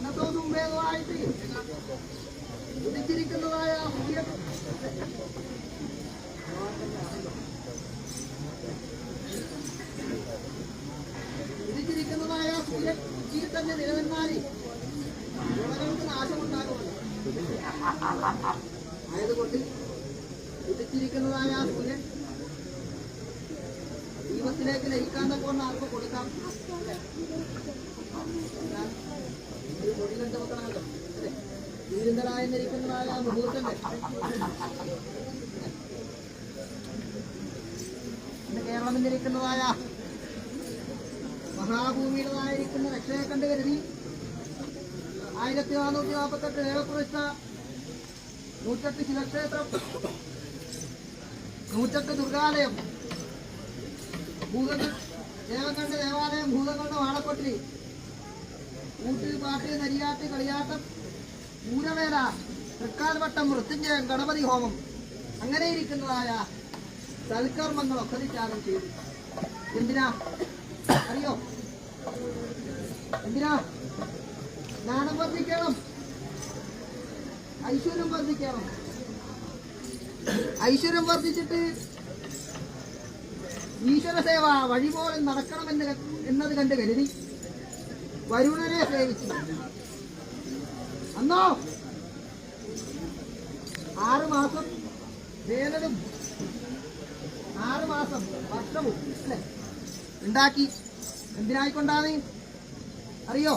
ഇന്നത്തെ മുമ്പേതുമായിട്ട് ഉദിച്ചിരിക്കുന്നതായ സൂര്യൻ ഉച്ചിയിൽ തന്നെ നിലനിന്നാൽ വിളകൾക്ക് നാശമുണ്ടാകുമല്ലോ. ആയതുകൊണ്ട് ഉദിച്ചിരിക്കുന്നതായ സൂര്യൻ ദീപത്തിലേക്ക് ലയിക്കാൻ കൊണ്ട് ആർക്ക് കൊടുക്കാം. ഒരു പൊടി കണ്ടു വെക്കണമല്ലോ അല്ലെ. വീരുന്തലായിരിക്കുന്നതായ മുഹൂർത്തന്റെ കേരളത്തിലിരിക്കുന്നതായ മഹാഭൂമിയുടേതായിരിക്കുന്ന രക്ഷയെ കണ്ടു കരുതി 1448 ദേവപ്രതിഷ്ഠ 108 ശിവക്ഷേത്രം 108 ദുർഗാലയം ദേവങ്ങളുടെ ദേവാലയം ഭൂതങ്ങളുടെ വാഴക്കൊട്ടിൽ ഊട്ട് പാട്ട് നരിയാട്ട് കളിയാട്ടം പൂരവേല തൃക്കാൽവട്ടം മൃത്യുഞ്ജയം ഗണപതി ഹോമം അങ്ങനെ ഇരിക്കുന്നതായ സൽക്കർമ്മങ്ങളൊക്കെ ത്യാഗം ചെയ്തു. എന്തിനാ അറിയോ? എന്തിനാ? ജ്ഞാനം വർദ്ധിക്കണം, ഐശ്വര്യം വർദ്ധിക്കണം. ഐശ്വര്യം വർദ്ധിച്ചിട്ട് ഈശ്വര സേവ വഴിപോലെ എന്നത് കണ്ട് കരുതി വരുണനെ സേവിച്ചു. അന്നോ 6 മാസം വേനലും 6 മാസം വർഷവും അല്ലെ ഉണ്ടാക്കി. എന്തിനായിക്കൊണ്ടാണ് അറിയോ?